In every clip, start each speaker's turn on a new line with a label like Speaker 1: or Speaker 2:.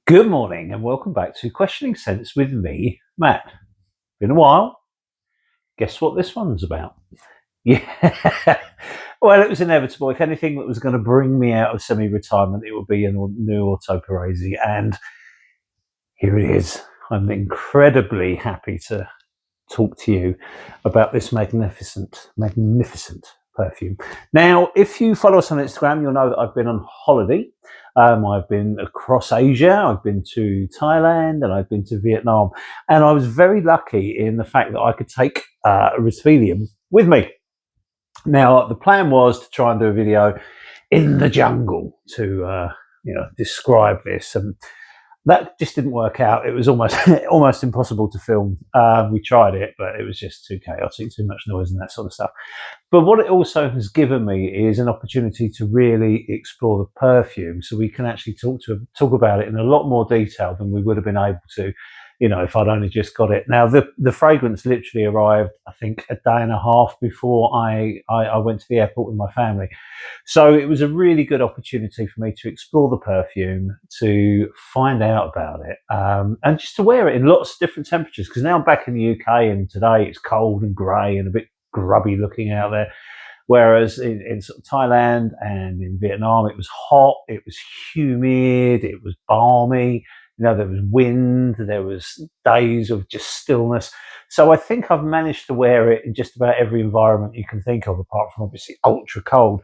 Speaker 1: Good morning and welcome back to Questioning Sense with me, Matt. Been a while. Guess what this one's about? Yeah. Well, it was inevitable. If anything that was going to bring me out of semi-retirement, it would be a new Orto Parisi. And here it is. I'm incredibly happy to talk to you about this magnificent perfume. Now, if you follow us on Instagram, you'll know that I've been on holiday. I've been across Asia, I've been to Thailand, and I've been to Vietnam. And I was very lucky in the fact that I could take Risvelium with me. Now, the plan was to try and do a video in the jungle to describe this, and that just didn't work out. It was almost almost impossible to film. We tried it, but it was just too chaotic, too much noise and that sort of stuff. But what it also has given me is an opportunity to really explore the perfume, so we can actually talk about it in a lot more detail than we would have been able to, if I'd only just got it. Now, the fragrance literally arrived, I think, a day and a half before I went to the airport with my family. So it was a really good opportunity for me to explore the perfume, to find out about it, and just to wear it in lots of different temperatures. Because now I'm back in the UK, and today it's cold and grey and a bit grubby looking out there. Whereas in sort of Thailand and in Vietnam, it was hot, it was humid, it was balmy. There was wind, there was days of just stillness. So I think I've managed to wear it in just about every environment you can think of, apart from obviously ultra cold.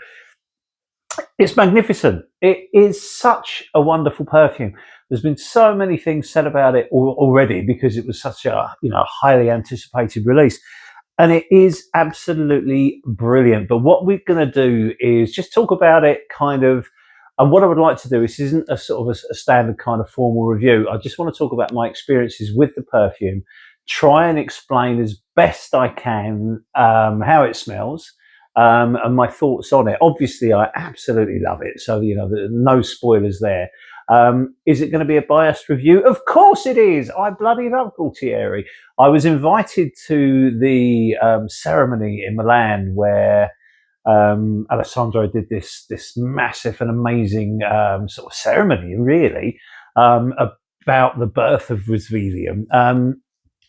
Speaker 1: It's magnificent. It is such a wonderful perfume. There's been so many things said about it already because it was such a highly anticipated release. And it is absolutely brilliant. But what we're going to do is just talk about it and what I would like to do, this isn't a sort of a standard kind of formal review. I just want to talk about my experiences with the perfume, try and explain as best I can how it smells, and my thoughts on it. Obviously, I absolutely love it. So, no spoilers there. Is it going to be a biased review? Of course it is. I bloody love Gualtieri. I was invited to the ceremony in Milan where Alessandro did this massive and amazing sort of ceremony, really, about the birth of Risvelium.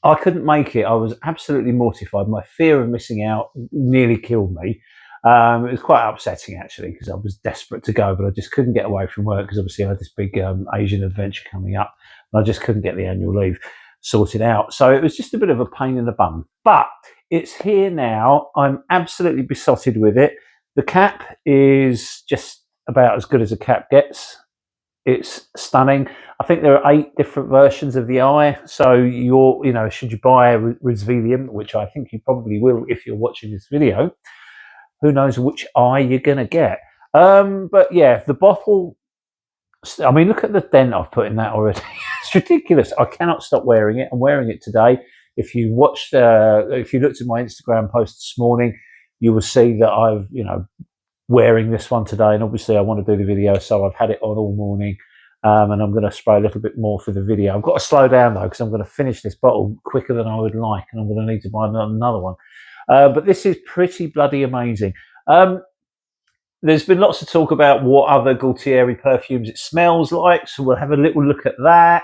Speaker 1: I couldn't make it. I was absolutely mortified. My fear of missing out nearly killed me. It was quite upsetting, actually, because I was desperate to go, but I just couldn't get away from work because obviously I had this big Asian adventure coming up, and I just couldn't get the annual leave sorted out. So it was just a bit of a pain in the bum. But it's here now. I'm absolutely besotted with it. The cap is just about as good as a cap gets. It's stunning. I think there are 8 different versions of the eye. So should you buy a Risvelium, which I think you probably will if you're watching this video, who knows which eye you're going to get. But yeah, the bottle, I mean, look at the dent I've put in that already. It's ridiculous. I cannot stop wearing it. I'm wearing it today. If you looked at my Instagram post this morning, you will see that I've, wearing this one today. And obviously I want to do the video, so I've had it on all morning. And I'm going to spray a little bit more for the video. I've got to slow down though, because I'm going to finish this bottle quicker than I would like, and I'm going to need to buy another one. But this is pretty bloody amazing. There's been lots of talk about what other Gualtieri perfumes it smells like, so we'll have a little look at that,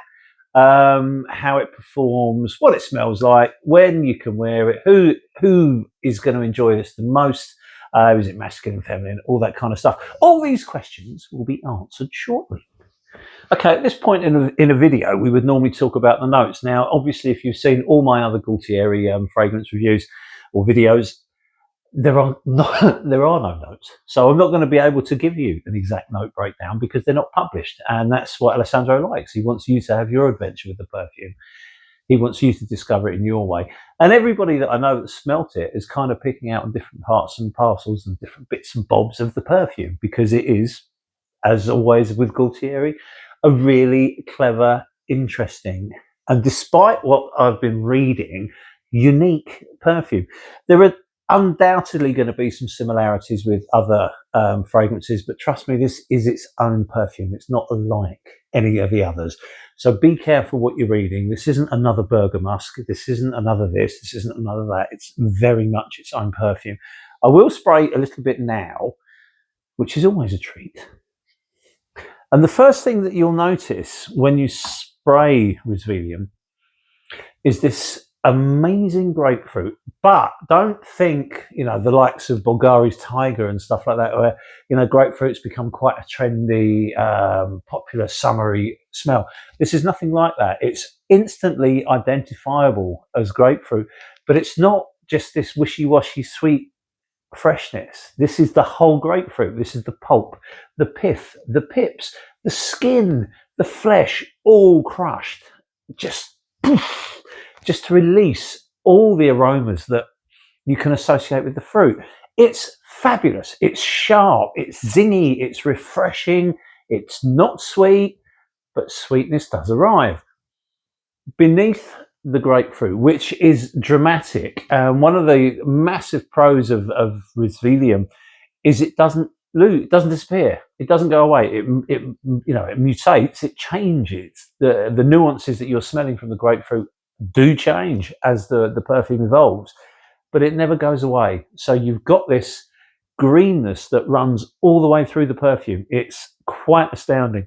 Speaker 1: how it performs, what it smells like, when you can wear it, who is going to enjoy this the most, is it masculine, feminine, all that kind of stuff. All these questions will be answered shortly. Okay, at this point in a video, we would normally talk about the notes. Now, obviously, if you've seen all my other Gualtieri fragrance reviews or videos, there are no notes. So I'm not going to be able to give you an exact note breakdown because they're not published. And that's what Alessandro likes. He wants you to have your adventure with the perfume. He wants you to discover it in your way. And everybody that I know that smelt it is kind of picking out different parts and parcels and different bits and bobs of the perfume, because it is, as always with Gualtieri, a really clever, interesting, and despite what I've been reading, unique perfume. There are undoubtedly going to be some similarities with other fragrances, but trust me, this is its own perfume. It's not like any of the others. So be careful what you're reading. This isn't another Bergamusk. This isn't another this. This isn't another that. It's very much its own perfume. I will spray a little bit now, which is always a treat. And the first thing that you'll notice when you spray Risvelium is this amazing grapefruit. But don't think, the likes of Bulgari's Tiger and stuff like that, where, grapefruit's become quite a trendy, popular summery smell. This is nothing like that. It's instantly identifiable as grapefruit, but it's not just this wishy-washy sweet freshness. This is the whole grapefruit. This is the pulp, the pith, the pips, the skin, the flesh, all crushed. Just to release all the aromas that you can associate with the fruit. It's fabulous. It's sharp. It's zingy. It's refreshing. It's not sweet, but sweetness does arrive. Beneath the grapefruit, which is dramatic, one of the massive pros of Risvelium is it doesn't lose, it doesn't disappear, it doesn't go away. It mutates, it changes. The nuances that you're smelling from the grapefruit do change as the perfume evolves, but it never goes away. So you've got this greenness that runs all the way through the perfume. It's quite astounding.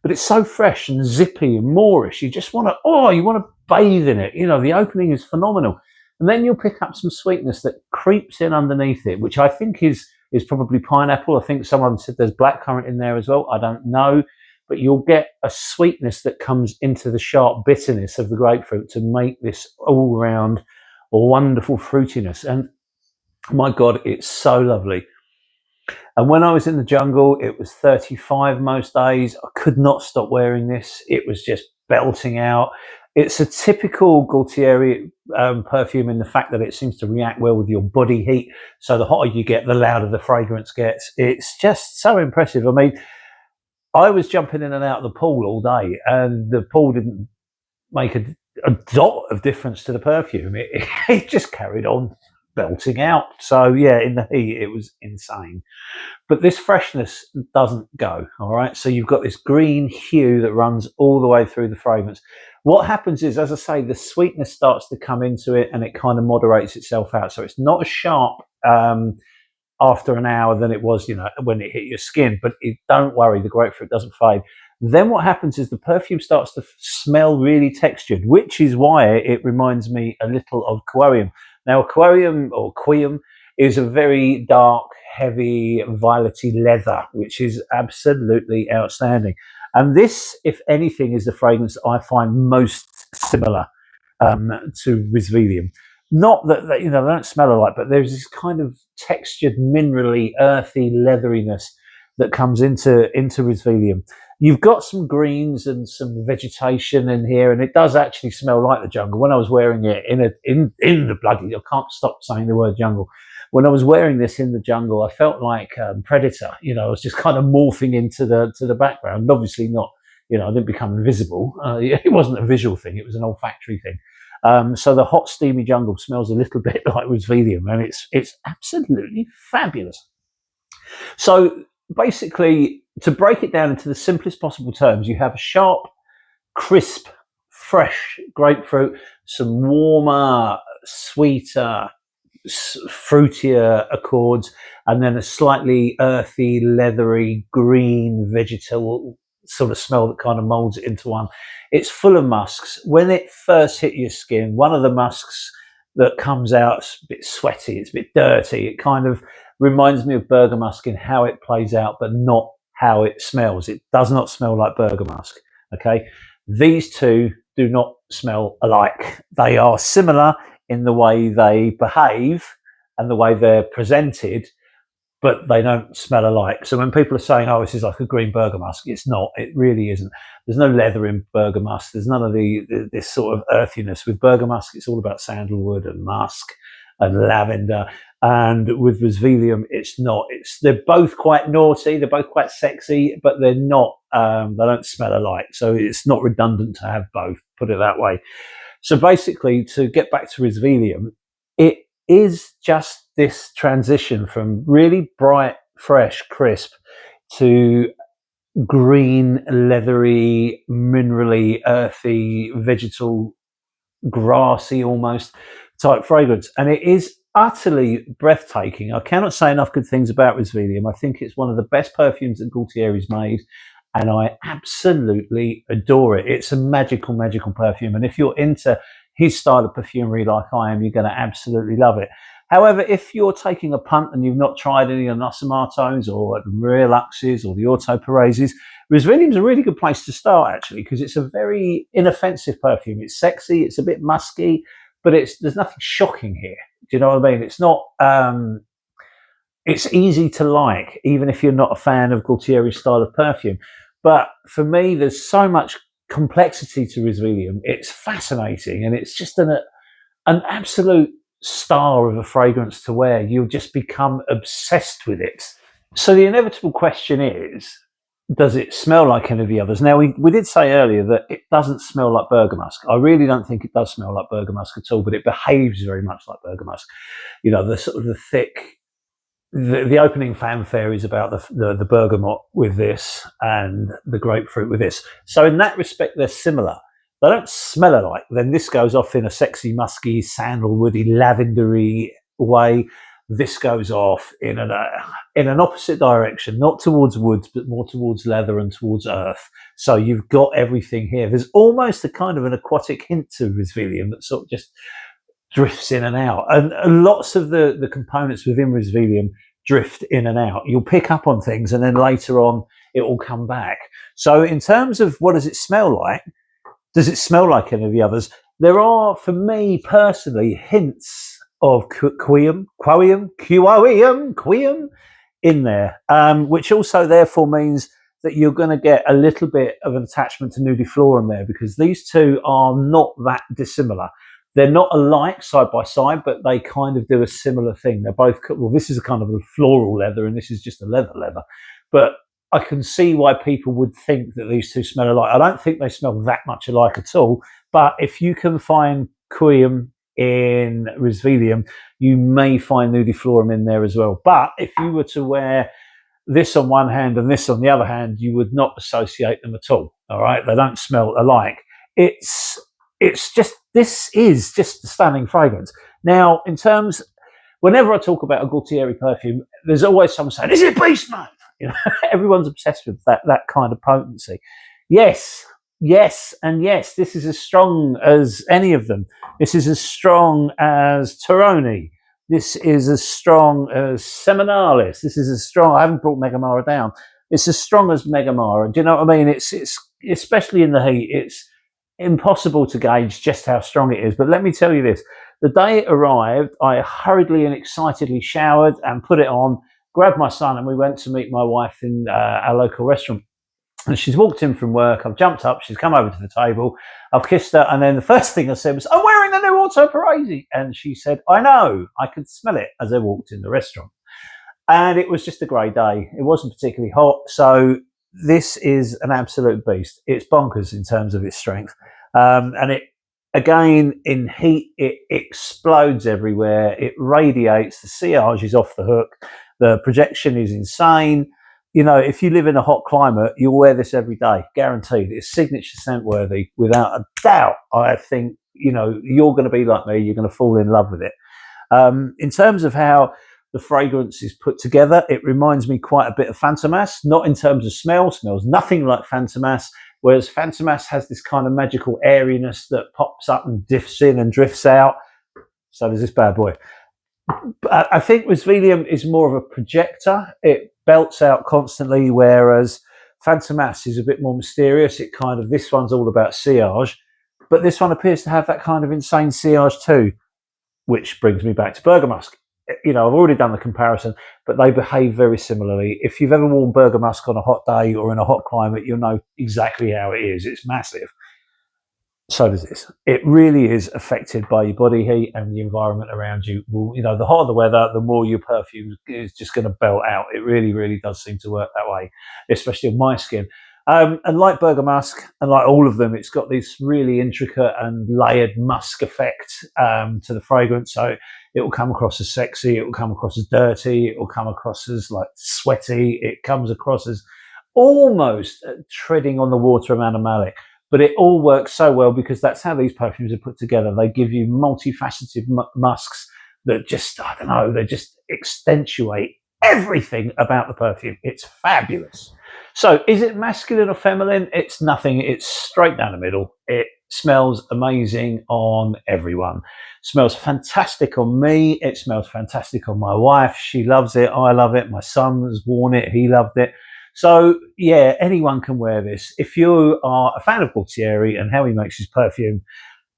Speaker 1: But it's so fresh and zippy and moorish. You just want to bathe in it. The opening is phenomenal. And then you'll pick up some sweetness that creeps in underneath it, which I think is probably pineapple. I think someone said there's blackcurrant in there as well. I don't know. But you'll get a sweetness that comes into the sharp bitterness of the grapefruit to make this all-round wonderful fruitiness. And my God, it's so lovely. And when I was in the jungle, it was 35 most days. I could not stop wearing this. It was just belting out. It's a typical Gaultieri perfume in the fact that it seems to react well with your body heat. So the hotter you get, the louder the fragrance gets. It's just so impressive. I mean, I was jumping in and out of the pool all day, and the pool didn't make a dot of difference to the perfume. It just carried on belting out. So yeah, in the heat, it was insane. But this freshness doesn't go, all right? So you've got this green hue that runs all the way through the fragrance. What happens is, as I say, the sweetness starts to come into it and it kind of moderates itself out. So it's not as sharp after an hour than it was, when it hit your skin. But don't worry, the grapefruit doesn't fade. Then what happens is the perfume starts to smell really textured, which is why it reminds me a little of Aquarium. Now, Aquarium or Quium is a very dark, heavy, violety leather, which is absolutely outstanding. And this, if anything, is the fragrance I find most similar to Risvelium. Not that they don't smell alike, but there's this kind of textured, minerally, earthy leatheriness that comes into Risvelium. You've got some greens and some vegetation in here, and it does actually smell like the jungle. When I was wearing it in the bloody, I can't stop saying the word jungle. When I was wearing this in the jungle, I felt like Predator. I was just kind of morphing into the background. And obviously not, I didn't become invisible. It wasn't a visual thing; it was an olfactory thing. So the hot, steamy jungle smells a little bit like Risvelium, and it's absolutely fabulous. So basically, to break it down into the simplest possible terms, you have a sharp, crisp, fresh grapefruit, some warmer, sweeter, fruitier accords, and then a slightly earthy, leathery, green, vegetal sort of smell that kind of molds it into one. It's full of musks. When it first hit your skin, one of the musks that comes out is a bit sweaty, it's a bit dirty. It kind of reminds me of bergamusk in how it plays out, but not how it smells. It does not smell like bergamusk. Okay, these two do not smell alike. They are similar in the way they behave and the way they're presented, but they don't smell alike. So when people are saying, "Oh, this is like a green bergamusk," it's not. It really isn't. There's no leather in bergamusk. There's none of this sort of earthiness. With bergamusk, it's all about sandalwood and musk and lavender. And with Risvelium, it's not. They're both quite naughty. They're both quite sexy, but they're not. They don't smell alike. So it's not redundant to have both. Put it that way. So basically, to get back to Risvelium, it is just this transition from really bright, fresh, crisp to green, leathery, minerally, earthy, vegetal, grassy almost type fragrance. And it is utterly breathtaking. I cannot say enough good things about Risvelium. I think it's one of the best perfumes that Gaultieri's made. and I absolutely adore it. It's a magical, magical perfume. And if you're into his style of perfumery like I am, you're going to absolutely love it. However, if you're taking a punt and you've not tried any of the Nossamatos or the Maria Luxes or the Orto Parisis, Risvelium's a really good place to start, actually, because it's a very inoffensive perfume. It's sexy, it's a bit musky, but there's nothing shocking here. Do you know what I mean? It's not. It's easy to like, even if you're not a fan of Gualtieri's style of perfume. But for me, there's so much complexity to Risvelium. It's fascinating, and it's just an absolute star of a fragrance to wear. You'll just become obsessed with it. So the inevitable question is, does it smell like any of the others? Now, we did say earlier that it doesn't smell like bergamusk. I really don't think it does smell like bergamusk at all, but it behaves very much like bergamusk. You know, the sort of the thick, the opening fanfare is about the bergamot with this and the grapefruit with this. So in that respect, they're similar. They don't smell alike. Then this goes off in a sexy, musky, sandalwoody, lavendery way. This goes off in an opposite direction, not towards woods, but more towards leather and towards earth. So you've got everything here. There's almost a kind of an aquatic hint to Risvelium that sort of just drifts in and out. And lots of the components within Risvelium drift in and out. You'll pick up on things and then later on it will come back. So in terms of what does it smell like, does it smell like any of the others? There are, for me personally, hints of queum in there, which also therefore means that you're going to get a little bit of an attachment to nudiflorum there, because these two are not that dissimilar. They're not alike side by side, but they kind of do a similar thing. They're both, well, this is a kind of a floral leather and this is just a leather. But I can see why people would think that these two smell alike. I don't think they smell that much alike at all. But if you can find queum in Risvelium, you may find nudiflorum in there as well. But if you were to wear this on one hand and this on the other hand, you would not associate them at all. All right, they don't smell alike. This is just a stunning fragrance. Now, in terms, whenever I talk about a Gualtieri perfume, there's always someone saying, "Is it beast mode?" You know, everyone's obsessed with that kind of potency. Yes, and yes. This is as strong as any of them. This is as strong as Toroni. This is as strong as Seminalis. This is as strong. I haven't brought Megamara down. It's as strong as Megamara. Do you know what I mean? It's especially in the heat. It's impossible to gauge just how strong it is. But let me tell you this. The day it arrived, I hurriedly and excitedly showered and put it on, grabbed my son, and we went to meet my wife in our local restaurant. And she's walked in from work. I've jumped up. She's come over to the table. I've kissed her. And then the first thing I said was, "I'm wearing the new Orto Parisi." And she said, "I know." I could smell it as I walked in the restaurant. And it was just a great day. It wasn't particularly hot. So this is an absolute beast. It's bonkers in terms of its strength. And it, again, in heat, it explodes everywhere. It radiates. The sillage is off the hook. The projection is insane. You know, if you live in a hot climate, you'll wear this every day, guaranteed. It's signature scent worthy, without a doubt. I think, you know, you're going to be like me. You're going to fall in love with it. In terms of how the fragrance is put together, it reminds me quite a bit of Fantomas, not in terms of smell. Smells nothing like Fantomas, whereas Fantomas has this kind of magical airiness that pops up and diffs in and drifts out. So does this bad boy. I think Risvelium is more of a projector. It belts out constantly, whereas Fantomas is a bit more mysterious. It kind of, this one's all about sillage, but this one appears to have that kind of insane sillage too, which brings me back to Bergamusk. You know, I've already done the comparison, but they behave very similarly. If you've ever worn Bergamusk on a hot day or in a hot climate, you'll know exactly how it is. It's massive. So does this. It really is affected by your body heat and the environment around you. Well, you know, the hotter the weather, the more your perfume is just going to belt out. It really, really does seem to work that way, especially on my skin. And like Bergamusk, and like all of them, it's got this really intricate and layered musk effect to the fragrance. So it will come across as sexy, it will come across as dirty, it will come across as like sweaty, it comes across as almost treading on the water of animalic. But it all works so well because that's how these perfumes are put together. They give you multifaceted musks that just, I don't know, they just accentuate everything about the perfume. It's fabulous. So is it masculine or feminine? It's nothing. It's straight down the middle. It smells amazing on everyone. Smells fantastic on me. It smells fantastic on my wife. She loves it. I love it. My son has worn it. He loved it. So yeah, anyone can wear this. If you are a fan of Gualtieri and how he makes his perfume,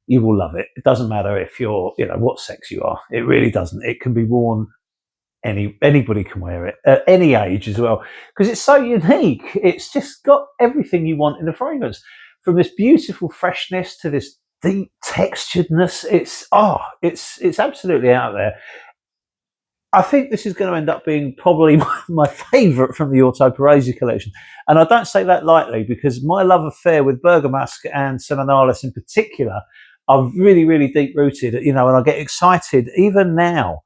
Speaker 1: you will love it. It doesn't matter if you're, what sex you are. It really doesn't. It can be worn anybody can wear it at any age as well, because it's so unique. It's just got everything you want in a fragrance, from this beautiful freshness to this deep texturedness. It's absolutely out there. I think this is going to end up being probably my favourite from the Orto Parisi collection. And I don't say that lightly, because my love affair with Bergamasque and Seminalis in particular are really, really deep rooted, and I get excited even now.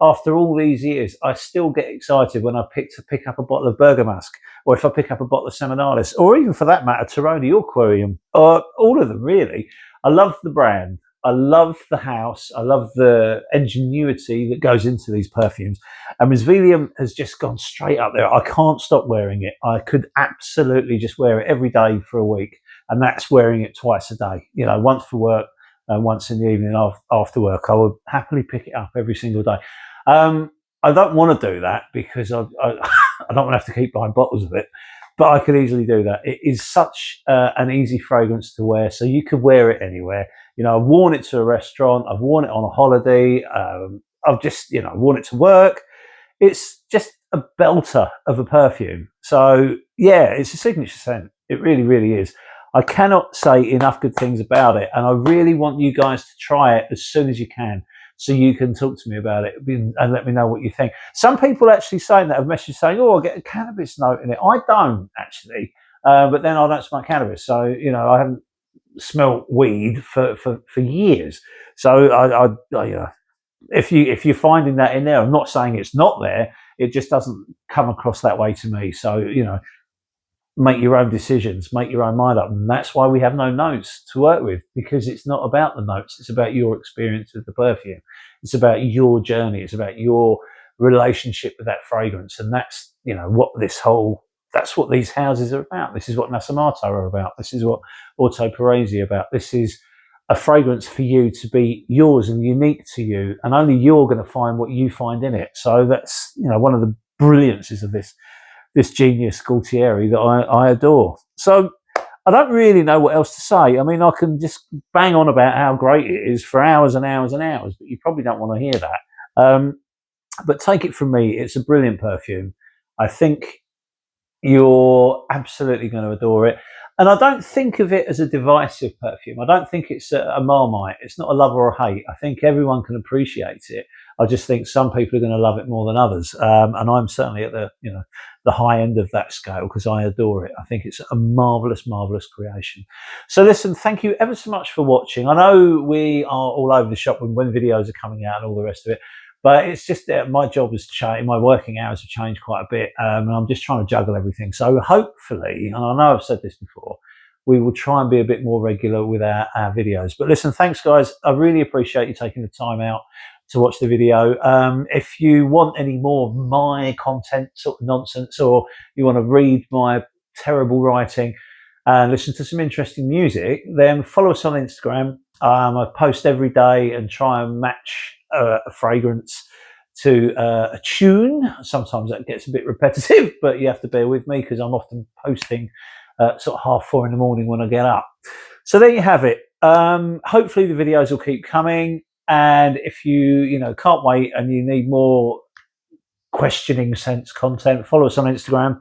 Speaker 1: After all these years, I still get excited when I pick up a bottle of Bergamasque, or if I pick up a bottle of Seminalis, or even for that matter, Teroni or Quirium, or all of them really. I love the brand. I love the house. I love the ingenuity that goes into these perfumes. And Risvelium has just gone straight up there. I can't stop wearing it. I could absolutely just wear it every day for a week. And that's wearing it twice a day, once for work and once in the evening after work. I would happily pick it up every single day. I don't want to do that because I don't want to have to keep buying bottles of it. But I could easily do that. It is such an easy fragrance to wear, so you could wear it anywhere. I've worn it to a restaurant. I've worn it on a holiday. I've just, worn it to work. It's just a belter of a perfume. So yeah, it's a signature scent. It really, really is. I cannot say enough good things about it, and I really want you guys to try it as soon as you can, so you can talk to me about it and let me know what you think. Some people actually saying that have messaged saying, "Oh, I get a cannabis note in it." I don't actually, but then I don't smoke cannabis, so I haven't smelt weed for years. So I if you're finding that in there, I'm not saying it's not there. It just doesn't come across that way to me. So make your own decisions, make your own mind up. And that's why we have no notes to work with, because it's not about the notes. It's about your experience with the perfume. It's about your journey. It's about your relationship with that fragrance. And that's, that's what these houses are about. This is what Nasomato are about. This is what Orto Parisi are about. This is a fragrance for you to be yours and unique to you. And only you're going to find what you find in it. So that's, one of the brilliances of this genius Gualtieri that I adore. So I don't really know what else to say. I mean, I can just bang on about how great it is for hours and hours and hours, but you probably don't want to hear that. But take it from me, it's a brilliant perfume. I think you're absolutely going to adore it. And I don't think of it as a divisive perfume. I don't think it's a Marmite. It's not a love or a hate. I think everyone can appreciate it. I just think some people are going to love it more than others. And I'm certainly at the high end of that scale, because I adore it. I think it's a marvellous, marvellous creation. So listen, thank you ever so much for watching. I know we are all over the shop when videos are coming out and all the rest of it. But it's just that my job has changed, my working hours have changed quite a bit, and I'm just trying to juggle everything. So hopefully, and I know I've said this before, we will try and be a bit more regular with our videos. But listen, thanks guys. I really appreciate you taking the time out to watch the video. If you want any more of my content sort of nonsense, or you want to read my terrible writing and listen to some interesting music, then follow us on Instagram. I post every day and try and match a fragrance to a tune. Sometimes that gets a bit repetitive, but you have to bear with me because I'm often posting sort of 4:30 in the morning when I get up. So there you have it. Hopefully the videos will keep coming, and if you can't wait and you need more questioning sense content, follow us on Instagram.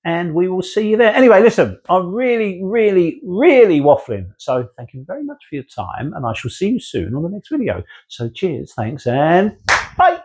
Speaker 1: And we will see you there. Anyway, listen, I'm really, really, really waffling. So thank you very much for your time, and I shall see you soon on the next video. So cheers, thanks, and bye.